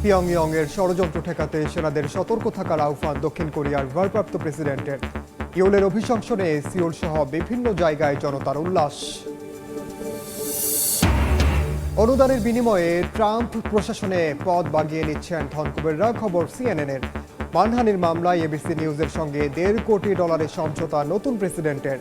পিয়ংইয়ংয়ের ষড়যন্ত্র ঠেকাতে সেনাদের সতর্ক থাকার আহ্বান দক্ষিণ কোরিয়ার ভারপ্রাপ্ত প্রেসিডেন্টের। ইউলের অভিশংসনে সিওল সহ বিভিন্ন জায়গায় জনতার উল্লাস। অনুদানের বিনিময়ে ট্রাম্প প্রশাসনে পদ বাগিয়ে নিচ্ছেন ধনকুবেররা, খবর সিএনএনের। মানহানির মামলায় এবিসি নিউজের সঙ্গে $1.5 কোটি সমঝোতা নতুন প্রেসিডেন্টের।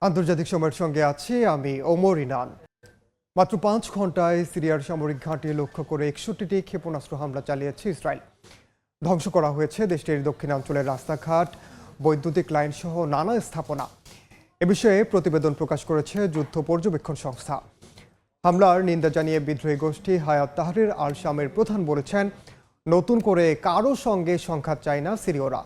আন্তর্জাতিক সময়ের সঙ্গে আছি আমি ওমর ইনান। মাত্র 5 ঘন্টায় সিরিয়ার সামরিক ঘাঁটি লক্ষ্য করে 61টি ক্ষেপণাস্ত্র হামলা চালিয়েছে ইসরায়েল। ধ্বংস করা হয়েছে দেশটির দক্ষিণাঞ্চলের রাস্তাঘাট, বৈদ্যুতিক লাইন সহ নানা স্থাপনা। এ বিষয়ে প্রতিবেদন প্রকাশ করেছে যুদ্ধ পর্যবেক্ষণ সংস্থা। হামলার নিন্দা জানিয়ে বিদ্রোহী গোষ্ঠী হায়াত তাহরির আল শামের প্রধান বলেছেন, নতুন করে কারো সঙ্গে সংঘাত চায় না সিরীয়রা।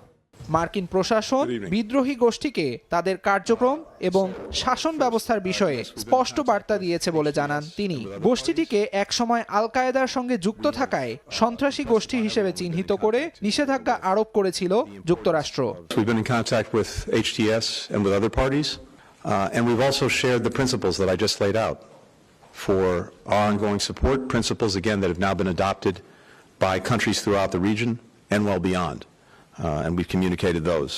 মার্কিন প্রশাসন বিদ্রোহী গোষ্ঠীকে তাদের কার্যক্রম এবং শাসন ব্যবস্থার বিষয়ে স্পষ্ট বার্তা দিয়েছে বলে জানান তিনি। গোষ্ঠীটিকে একসময় আল কায়েদার সঙ্গে যুক্ত থাকায় সন্ত্রাসী গোষ্ঠী হিসেবে চিহ্নিত করে নিষেধাজ্ঞা আরোপ করেছিল যুক্তরাষ্ট্র। We've been in contact with HTS and with other parties, and we've also shared the principles that I just laid out for our ongoing support, principles again that have now been adopted by countries throughout the region and well beyond. And we've communicated those.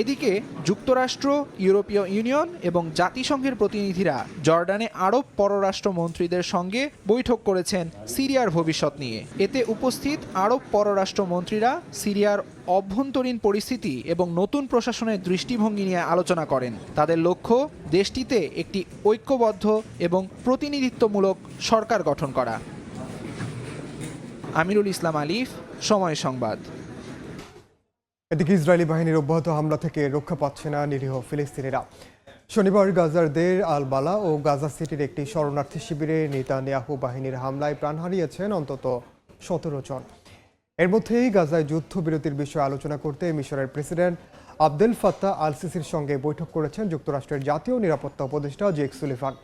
এদিকে যুক্তরাষ্ট্র, ইউরোপীয় union এবং জাতিসংঘের প্রতিনিধিরা জর্ডানে আরব পররাষ্ট্র মন্ত্রীদের সঙ্গে বৈঠক করেছেন সিরিয়ার ভবিষ্যৎ নিয়ে। এতে উপস্থিত আরব পররাষ্ট্র মন্ত্রীরা সিরিয়ার অভ্যন্তরীণ পরিস্থিতি এবং নতুন প্রশাসনের দৃষ্টিভঙ্গি নিয়ে আলোচনা করেন। তাদের লক্ষ্য দেশটিতে একটি ঐক্যবদ্ধ এবং প্রতিনিধিত্বমূলক সরকার গঠন করা। আমিরুল ইসলাম আলিফ, সময় সংবাদ। এদিকে ইসরায়েলি বাহিনীর অব্যাহত হামলা থেকে রক্ষা পাচ্ছে না নিরীহ ফিলিস্তিনিরা। শনিবার গাজার দের আল বালা ও গাজা সিটির একটি শরণার্থী শিবিরে নেতানিয়াহু বাহিনীর হামলায় প্রাণ হারিয়েছেন অন্তত 17 জন। এর মধ্যেই গাজায় যুদ্ধবিরতির বিষয়ে আলোচনা করতে মিশরের প্রেসিডেন্ট আবদেল ফাত্তাহ আল সিসির সঙ্গে বৈঠক করেছেন যুক্তরাষ্ট্রের জাতীয় নিরাপত্তা উপদেষ্টা জেক সুলিভান।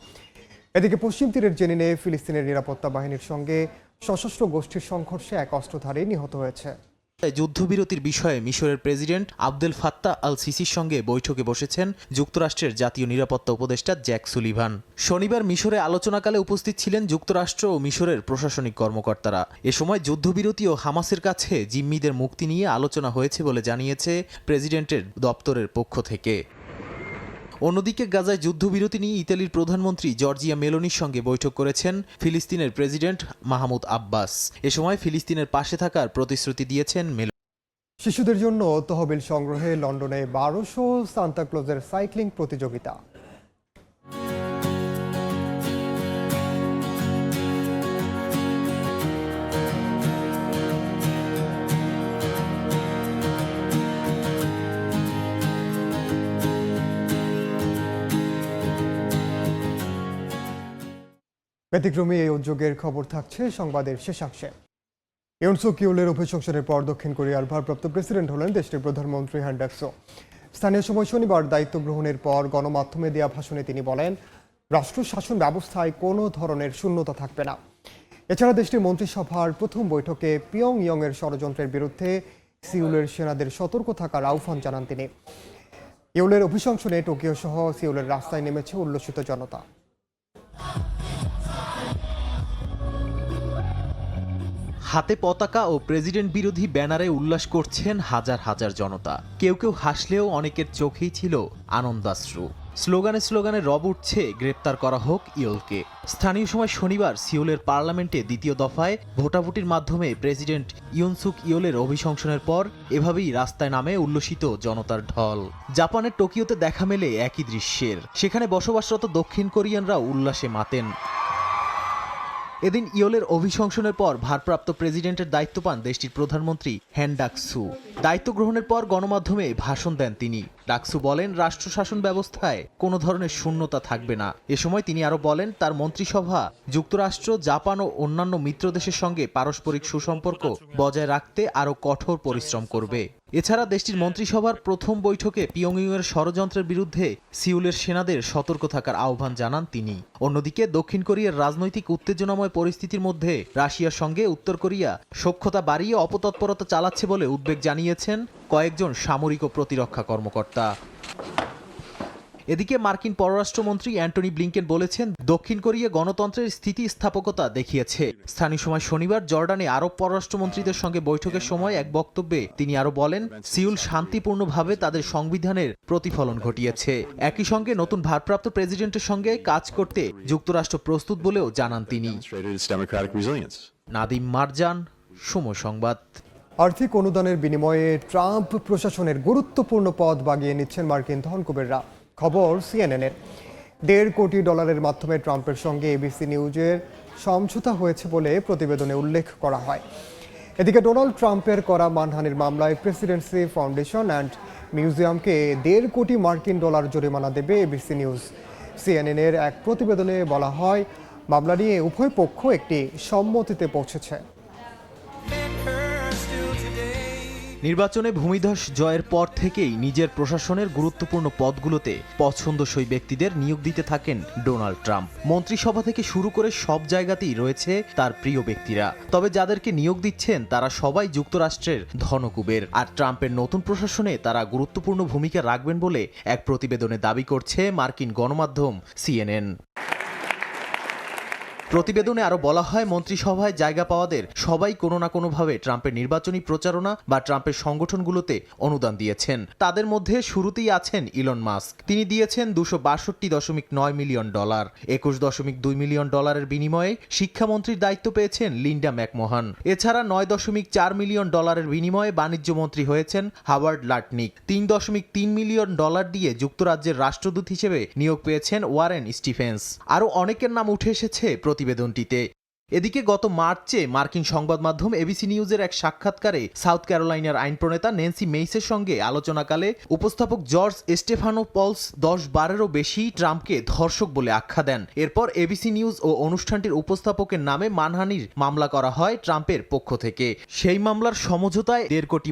এদিকে পশ্চিম তীরের জেনিনে ফিলিস্তিনের নিরাপত্তা বাহিনীর সঙ্গে সশস্ত্র গোষ্ঠীর সংঘর্ষে এক অস্ত্রধারী নিহত হয়েছে। যুদ্ধবিরতির বিষয়ে মিশরের প্রেসিডেন্ট আবদেল ফাত্তাহ আল সিসির সঙ্গে বৈঠকে বসেছেন যুক্তরাষ্ট্রের জাতীয় নিরাপত্তা উপদেষ্টা জ্যাক সুলিভান। শনিবার মিশরে আলোচনাকালে উপস্থিত ছিলেন যুক্তরাষ্ট্র ও মিশরের প্রশাসনিক কর্মকর্তারা। এ সময় যুদ্ধবিরতি ও হামাসের কাছে জিম্মিদের মুক্তি নিয়ে আলোচনা হয়েছে বলে জানিয়েছে প্রেসিডেন্টের দপ্তরের পক্ষ থেকে। অন্যদিকে গাজায় যুদ্ধবিরতি নিয়ে ইতালির প্রধানমন্ত্রী জর্জিয়া মেলোনির সঙ্গে বৈঠক করেছেন ফিলিস্তিনের প্রেসিডেন্ট মাহমুদ আব্বাস। এ সময় ফিলিস্তিনের পাশে থাকার প্রতিশ্রুতি দিয়েছেন মেলোনি। শিশুদের জন্য তহবিল সংগ্রহে লন্ডনে 1200 সান্তাক্লজের সাইক্লিং প্রতিযোগিতা। ব্যতিক্রমী এই উদ্যোগের খবর থাকছে সংবাদের শেষাংশে। ইউন সুক ইউলের অভিশংসনের পর দক্ষিণ কোরিয়ার ভারপ্রাপ্ত প্রেসিডেন্ট হলেন দেশটির প্রধানমন্ত্রী হ্যান ডাক-সো। স্থানীয় সময় শনিবার দায়িত্ব গ্রহণের পর গণমাধ্যমে দেয়া ভাষণে তিনি বলেন, রাষ্ট্র শাসন ব্যবস্থায় কোনো ধরনের শূন্যতা থাকবে না। এছাড়া দেশটির মন্ত্রিসভার প্রথম বৈঠকে পিয়ংইয়ংয়ের ষড়যন্ত্রের বিরুদ্ধে সিউলের সেনাদের সতর্ক থাকার আহ্বান জানান তিনি। ইউলের অভিশংসনে টোকিও সহ সিউলের রাস্তায় নেমেছে উল্লসিত জনতা। হাতে পতাকা ও প্রেসিডেন্ট বিরোধী ব্যানারে উল্লাস করছেন হাজার হাজার জনতা। কেউ কেউ হাসলেও অনেকের চোখেই ছিল আনন্দাশ্রু। স্লোগানে স্লোগানে রব উঠছে, গ্রেপ্তার করা হোক ইয়োলকে। স্থানীয় সময় শনিবার সিওলের পার্লামেন্টে দ্বিতীয় দফায় ভোটাভুটির মাধ্যমে প্রেসিডেন্ট ইউন সুক ইয়োলের অভিশংসনের পর এভাবেই রাস্তায় নামে উল্লসিত জনতার ঢল। জাপানের টোকিওতে দেখা মেলে একই দৃশ্যের। সেখানে বসবাসরত দক্ষিণ কোরিয়ানরা উল্লাসে মাতেন। এদিন ইয়োলের অভিশংসনের পর ভারপ্রাপ্ত প্রেসিডেন্টের দায়িত্ব পান দেশটির প্রধানমন্ত্রী হ্যান ডাক-সো। দায়িত্ব গ্রহণের পর গণমাধ্যমে ভাষণ দেন তিনি। ডাক-সো বলেন, রাষ্ট্র শাসন ব্যবস্থায় কোনো ধরনের শূন্যতা থাকবে না। এ সময় তিনি আরও বলেন, তার মন্ত্রিসভা যুক্তরাষ্ট্র, জাপান ও অন্যান্য মিত্র দেশের সঙ্গে পারস্পরিক সুসম্পর্ক বজায় রাখতে আরও কঠোর পরিশ্রম করবে। এছাড়া দেশটির মন্ত্রিসভার প্রথম বৈঠকে পিয়ংইয়ংয়ের ষড়যন্ত্রের বিরুদ্ধে সিউলের সেনাদের সতর্ক থাকার আহ্বান জানান তিনি। অন্যদিকে দক্ষিণ কোরিয়ার রাজনৈতিক উত্তেজনাময় পরিস্থিতির মধ্যে রাশিয়ার সঙ্গে উত্তর কোরিয়া সখ্যতা বাড়িয়ে অপতৎপরতা চালাচ্ছে বলে উদ্বেগ জানিয়েছেন কয়েকজন সামরিক ও প্রতিরক্ষা কর্মকর্তা। এদিকে মার্কিন পররাষ্ট্রমন্ত্রী অ্যান্টনি ব্লিংকেন বলেছেন, দক্ষিণ কোরিয়া গণতন্ত্রের স্থিতিস্থাপকতা দেখিয়েছে। স্থানীয় সময় শনিবার জর্ডানে আরব পররাষ্ট্রমন্ত্রীদের সঙ্গে বৈঠকের সময় এক বক্তব্যে তিনি আরও বলেন, সিউল শান্তিপূর্ণভাবে তাদের সংবিধানের প্রতিফলন ঘটিয়েছে। একই সঙ্গে নতুন ভারপ্রাপ্ত প্রেসিডেন্টের সঙ্গে কাজ করতে যুক্তরাষ্ট্র প্রস্তুত বলেও জানান তিনি। নাদিম মারজান, সময় সংবাদ। আর্থিক অনুদানের বিনিময়ে ট্রাম্প প্রশাসনের গুরুত্বপূর্ণ পদ বাগিয়ে নিচ্ছেন মার্কিন ধনকুবেররা। খবর সিএনএনের। $1.5 কোটি মাধ্যমে ট্রাম্পের সঙ্গে এবিসি নিউজের সমঝোতা হয়েছে বলে প্রতিবেদনে উল্লেখ করা হয়। এদিকে ডোনাল্ড ট্রাম্পের করা মানহানির মামলায় প্রেসিডেন্সি ফাউন্ডেশন অ্যান্ড মিউজিয়ামকে $1.5 কোটি জরিমানা দেবে এবিসি নিউজ। সিএনএনের এক প্রতিবেদনে বলা হয়, মামলা নিয়ে উভয় পক্ষ একটি সম্মতিতে পৌঁছেছে। নির্বাচনে ভূমিধস জয়ের পর থেকেই নিজের প্রশাসনের গুরুত্বপূর্ণ পদগুলোতে পছন্দসই ব্যক্তিদের নিয়োগ দিতে থাকেন ডোনাল্ড ট্রাম্প। মন্ত্রিসভা থেকে শুরু করে সব জায়গাতেই রয়েছে তার প্রিয় ব্যক্তিরা। তবে যাদেরকে নিয়োগ দিচ্ছেন তারা সবাই যুক্তরাষ্ট্রের ধনকুবের। আর ট্রাম্পের নতুন প্রশাসনে তারা গুরুত্বপূর্ণ ভূমিকা রাখবেন বলে এক প্রতিবেদনে দাবি করছে মার্কিন গণমাধ্যম সিএনএন। প্রতিবেদনে আরো বলা হয়, মন্ত্রিসভায় জায়গা পাওয়াদের সবাই কোনো না কোনোভাবে ট্রাম্পের নির্বাচনী প্রচারণা বা ট্রাম্পের সংগঠনগুলোতে অনুদান দিয়েছেন। তাদের মধ্যে শুরুতেই আছেন ইলন মাস্ক। তিনি দিয়েছেন $262.9 মিলিয়ন। $21.2 মিলিয়ন বিনিময়ে শিক্ষামন্ত্রীর দায়িত্ব পেয়েছেন লিন্ডা ম্যাকমোহান। এছাড়া $9.4 মিলিয়ন বিনিময়ে বাণিজ্য মন্ত্রী হয়েছেন হাওয়ার্ড লাটনিক। $3.3 মিলিয়ন দিয়ে যুক্তরাজ্যের রাষ্ট্রদূত হিসেবে নিয়োগ পেয়েছেন ওয়ারেন স্টিফেন্স। আরও অনেকের নাম উঠে এসেছে প্রতিবেদনটিতে। এদিকে গত মার্চে মার্কিন সংবাদ মাধ্যম এবিসি নিউজের এক সাক্ষাৎকারে সাউথ ক্যারোলাইনার আইন প্রণেতা ন্যান্সি মেইসের সঙ্গে আলোচনাকালে উপস্থাপক জর্জ স্টেফানোপলস 10-12-এরও বেশি ট্রাম্পকে ধর্ষক বলে আখ্যা দেন। এরপর এবিসি নিউজ ও অনুষ্ঠানটির উপস্থাপকের নামে মানহানির মামলা করা হয় ট্রাম্পের পক্ষ থেকে। সেই মামলার সমঝোতায় $1.5 কোটি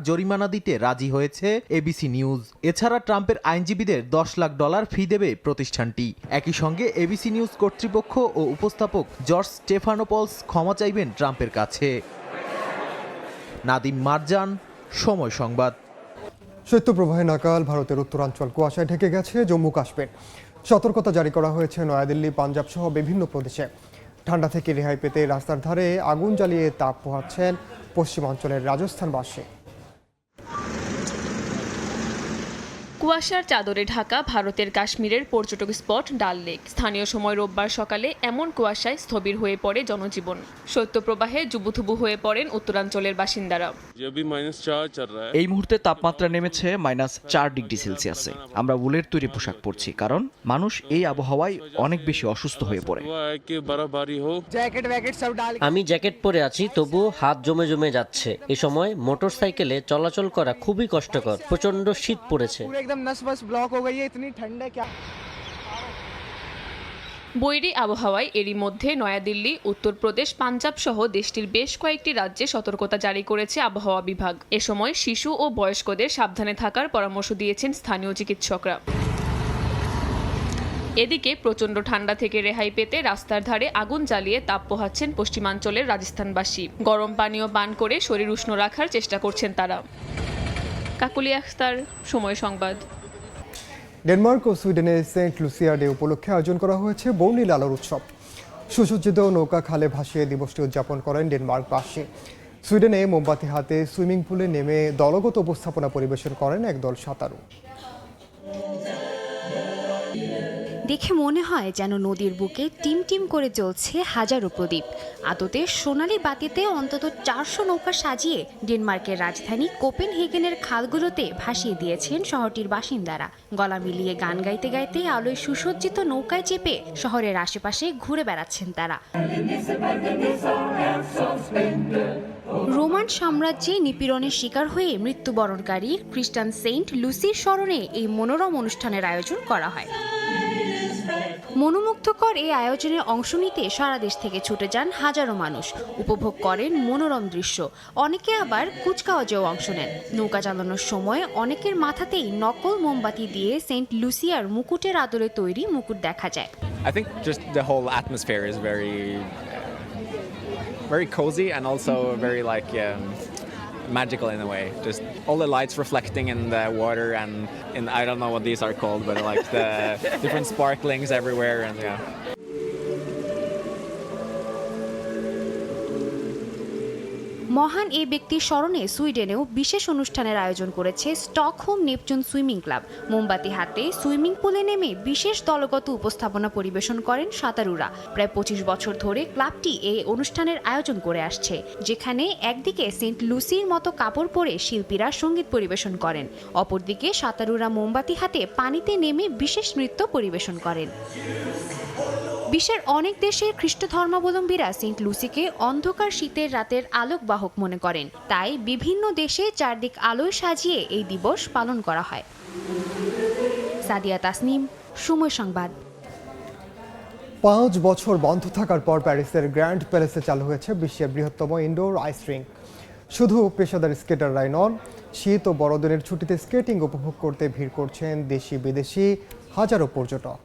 জরিমানা দিতে রাজি হয়েছে এবিসি নিউজ। এছাড়া ট্রাম্পের আইনজীবীদের $10 লাখ ফি দেবে প্রতিষ্ঠানটি। একই সঙ্গে এবিসি নিউজ কর্তৃপক্ষ ও উপস্থাপক জর্জ স্টেফানোপলস ক্ষমা চাইবেন ট্রাম্পের কাছে। নাদিম মারজান, সময় সংবাদ। শৈত্যপ্রবাহে নাকাল ভারতের উত্তরাঞ্চল কুয়াশায় ঢেকে গেছে জম্মু কাশ্মীর। সতর্কতা জারি করা হয়েছে নয়াদিল্লি, পাঞ্জাব সহ বিভিন্ন প্রদেশে। ঠান্ডা থেকে রেহাই পেতে রাস্তার ধারে আগুন জ্বালিয়ে তাপ পোহাচ্ছেন পশ্চিমাঞ্চলের রাজস্থানবাসী। কুয়াশার চাদরে ঢাকা ভারতের কাশ্মীরের পর্যটক স্পট ডাল লেক। স্থানীয় সময় রোববার সকালে এমন কুয়াশায় স্থবির হয়ে পড়ে জনজীবন। শৈত্যপ্রবাহে জুবুথুবু হয়ে পড়েন উত্তরাঞ্চলের বাসিন্দারা। এই মুহূর্তে তাপমাত্রা নেমেছে -4 ডিগ্রি সেলসিয়াসে। আমরা উলের তৈরি পোশাক পরছি, কারণ মানুষ এই আবহাওয়ায় অনেক বেশি অসুস্থ হয়ে পড়ে। আমি জ্যাকেট পরে আছি, তবুও হাত জমে জমে যাচ্ছে। এ সময় মোটরসাইকেলে চলাচল করা খুবই কষ্টকর। প্রচন্ড শীত পড়েছে। বৈরী আবহাওয়ায় এরই মধ্যে নয়াদিল্লি, উত্তরপ্রদেশ, পাঞ্জাব সহ দেশটির বেশ কয়েকটি রাজ্যে সতর্কতা জারি করেছে আবহাওয়া বিভাগ। এ সময় শিশু ও বয়স্কদের সাবধানে থাকার পরামর্শ দিয়েছেন স্থানীয় চিকিৎসকরা। এদিকে প্রচণ্ড ঠান্ডা থেকে রেহাই পেতে রাস্তার ধারে আগুন জ্বালিয়ে তাপ পোহাচ্ছেন পশ্চিমাঞ্চলের রাজস্থানবাসী। গরম পানীয় পান করে শরীর উষ্ণ রাখার চেষ্টা করছেন তারা। কাকুলি আখতার, সময় সংবাদ। ডেনমার্ক ও সুইডেনের সেন্ট লুসিয়া ডে উপলক্ষে আয়োজন করা হয়েছে বর্ণিল আলোর উৎসব। সুসজ্জিত নৌকা খালে ভাসিয়ে দিবসটি উদযাপন করেন ডেনমার্কবাসী। সুইডেনে মোমবাতি হাতে সুইমিং পুলে নেমে দলগত উপস্থাপনা পরিবেশন করেন একদল সাঁতারু। দেখে মনে হয় যেন নদীর বুকে টিম টিম করে জ্বলছে হাজারো প্রদীপ। আদতে সোনালি বাতিতে অন্তত 400 নৌকা সাজিয়ে ডেনমার্কের রাজধানী কোপেনহেগেনের খালগুলোতে ভাসিয়ে দিয়েছেন শহরটির বাসিন্দারা। গলা মিলিয়ে গান গাইতে গাইতে আলোয় সুসজ্জিত নৌকায় চেপে শহরের আশেপাশে ঘুরে বেড়াচ্ছেন তারা। রোমান সাম্রাজ্যে নিপীড়নের শিকার হয়ে মৃত্যুবরণকারী খ্রিস্টান সেন্ট লুসির স্মরণে এই মনোরম অনুষ্ঠানের আয়োজন করা হয়। মনোমুগ্ধকর এই আয়োজনে অংশ নিতে সারা দেশ থেকে ছুটে যান হাজারো মানুষ, উপভোগ করেন মনোরম দৃশ্য। অনেকে আবার কুচকাওয়াজেও অংশ নেন। নৌকা চালানোর সময় অনেকের মাথাতেই নকল মোমবাতি দিয়ে সেন্ট লুসিয়ার মুকুটের আদলে তৈরি মুকুট দেখা যায়। I think just the whole atmosphere is very cozy and also very magical in a way. Just all the lights reflecting in the water and in I don't know what these are called, but like the different sparklings everywhere and yeah. মহান এই ব্যক্তির স্মরণে সুইডেনেও বিশেষ অনুষ্ঠানের আয়োজন করেছে Stockholm Neptune swimming club. মোমবাতি হাতে সুইমিং পুলে নেমে বিশেষ দলগত উপস্থাপনা পরিবেশন করেন সাঁতারুরা। প্রায় 25 বছর ধরে ক্লাবটি এই অনুষ্ঠানের আয়োজন করে আসছে, যেখানে একদিকে সেন্ট লুসির মতো কাপড় পরে শিল্পীরা সঙ্গীত পরিবেশন করেন, অপরদিকে সাঁতারুরা মোমবাতি হাতে পানিতে নেমে বিশেষ নৃত্য পরিবেশন করেন। বিশ্বের অনেক দেশের খ্রিস্ট ধর্মাবলম্বীরা সেন্ট লুসিকে অন্ধকার শীতের রাতের আলোক বাহক মনে করেন, তাই বিভিন্ন দেশে চারদিক আলোয় সাজিয়ে এই দিবস পালন করা হয়। সাদিয়া তাসনিম, সময় সংবাদ। 5 বছর বন্ধ থাকার পর প্যারিসের গ্র্যান্ড প্যালেসে চালু হয়েছে বিশ্বের বৃহত্তম ইনডোর আইস রিঙ্ক। শুধু পেশাদার স্কেটাররাই নন, শীত ও বড়দিনের ছুটিতে স্কেটিং উপভোগ করতে ভিড় করছেন দেশি বিদেশি হাজারো পর্যটক।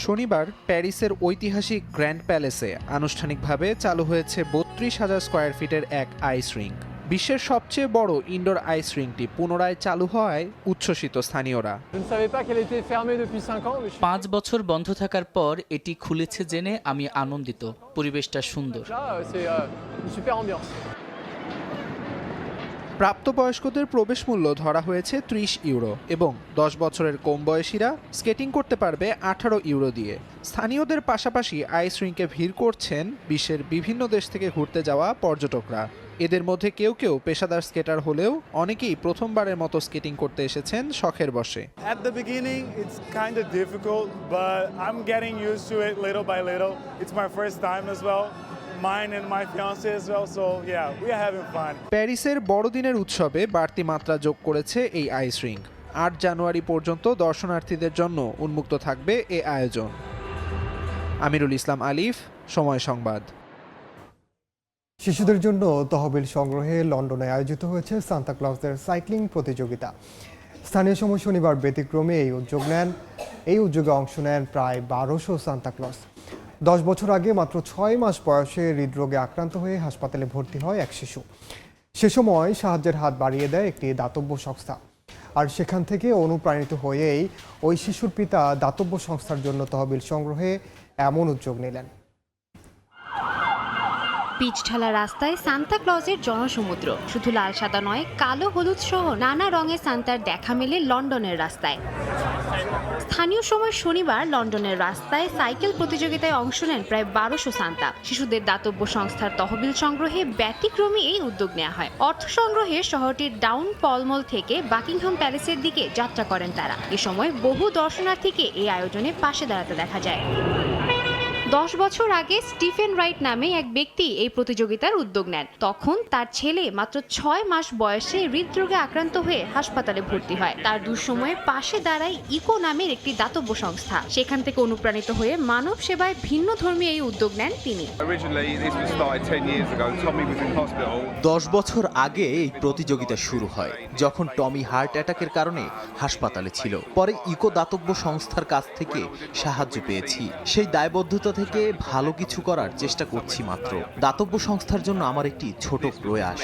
শনিবার প্যারিসের ঐতিহাসিক গ্র্যান্ড প্যালেসে আনুষ্ঠানিকভাবে চালু হয়েছে 32,000 স্কয়ার ফিটের এক আইস রিঙ্ক। বিশ্বের সবচেয়ে বড় ইনডোর আইস রিঙ্কটি পুনরায় চালু হওয়ায় উচ্ছ্বসিত স্থানীয়রা। 5 বছর বন্ধ থাকার পর এটি খুলেছে জেনে আমি আনন্দিত। পরিবেশটা সুন্দর। প্রাপ্তবয়স্কদের প্রবেশ মূল্য ধরা হয়েছে 30 ইউরো এবং 10 বছরের কম বয়সীরা স্কেটিং করতে পারবে 18 ইউরো দিয়ে। স্থানীয়দের পাশাপাশি আইস রিঙ্কে ভিড় করছেন বিশ্বের বিভিন্ন দেশ থেকে ঘুরতে যাওয়া পর্যটকরা। এদের মধ্যে কেউ কেউ পেশাদার স্কেটার হলেও অনেকেই প্রথমবারের মতো স্কেটিং করতে এসেছেন শখের বশে। At the beginning it's kind of difficult, but I'm getting used to it little by little. It's my first time as well. Mine and my fiancé as well, so yeah, we are having fun. প্যারিসের বড়দিনের উৎসবে বাড়তি মাত্রা যোগ করেছে এই আইস rink. 8 জানুয়ারি পর্যন্ত দর্শনার্থীদের জন্য উন্মুক্ত থাকবে এই আয়োজন। আমিরুল ইসলাম আলিফ, সময় সংবাদ। শিশুদের জন্য তহবিল সংগ্রহে লন্ডনে আয়োজিত হয়েছে সান্তা ক্লজের সাইক্লিং প্রতিযোগিতা। স্থানীয় সময় শনিবার ব্যতিক্রমে এই উদ্যোগে অংশ নেন প্রায় 1200 সান্তা ক্লজ। 10 বছর আগে মাত্র 6 মাস বয়সে হৃদরোগে আক্রান্ত হয়ে হাসপাতালে ভর্তি হয় এক শিশু। সে সময় সাহায্যের হাত বাড়িয়ে দেয় একটি দাতব্য সংস্থা, আর সেখান থেকে অনুপ্রাণিত হয়েই ওই শিশুর পিতা দাতব্য সংস্থার জন্য তহবিল সংগ্রহে এমন উদ্যোগ নিলেন। পিচ ঢালা রাস্তায় সান্তা ক্লজের জনসমুদ্র। শুধু লাল সাদা নয়, কালো হলুদ সহ নানা রঙের সান্তার দেখা মেলে লন্ডনের রাস্তায়। স্থানীয় সময় শনিবার লন্ডনের রাস্তায় সাইকেল প্রতিযোগিতায় অংশ নেন প্রায় 1200 সান্তা। শিশুদের দাতব্য সংস্থার তহবিল সংগ্রহে ব্যতিক্রমী এই উদ্যোগ নেওয়া হয়। অর্থ সংগ্রহে শহরটির ডাউন পলমল থেকে বাকিংহাম প্যালেসের দিকে যাত্রা করেন তারা। এ সময় বহু দর্শনার্থীকে এই আয়োজনে পাশে দাঁড়াতে দেখা যায়। 10 বছর আগে স্টিফেন রাইট নামে এক ব্যক্তি এই প্রতিযোগিতার উদ্যোগ নেন। তখন তার ছেলে মাত্র 6 মাস বয়সে হৃদরোগে আক্রান্ত হয়ে হাসপাতালে ভর্তি হয়। তার দুঃসময়ে পাশে দাঁড়ায় ইকো নামের একটি দাতব্য সংস্থা। সেখান থেকে অনুপ্রাণিত হয়ে মানব সেবায় ভিন্ন ধর্মী এই উদ্যোগ নেন তিনি। 10 বছর আগে এই প্রতিযোগিতা শুরু হয়, যখন টমি হার্ট অ্যাটাকের কারণে হাসপাতালে ছিল। পরে ইকো দাতব্য সংস্থার কাছ থেকে সাহায্য পেয়েছি। সেই দায়বদ্ধতা থেকে ভালো কিছু করার চেষ্টা করছি মাত্র। দাতব্য সংস্থার জন্য আমার একটি ছোট প্রয়াস।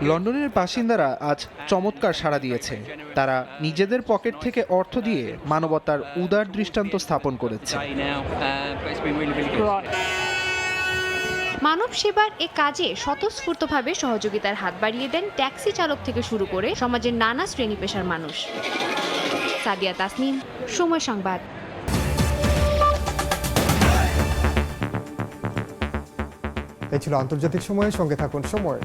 লন্ডনের বাসিন্দারা আজ চমৎকার সাড়া দিয়েছে। তারা নিজেদের পকেট থেকে অর্থ দিয়ে মানবতার উদার দৃষ্টান্ত স্থাপন করেছে। মানব সেবার এ কাজে স্বতঃস্ফূর্তভাবে সহযোগিতার হাত বাড়িয়ে দেন ট্যাক্সি চালক থেকে শুরু করে সমাজের নানা শ্রেণী পেশার মানুষ। সাদিয়া তাসনিম, সময় সংবাদ। এই ছিল আন্তর্জাতিক সময়ের সঙ্গে থাকুন সময়।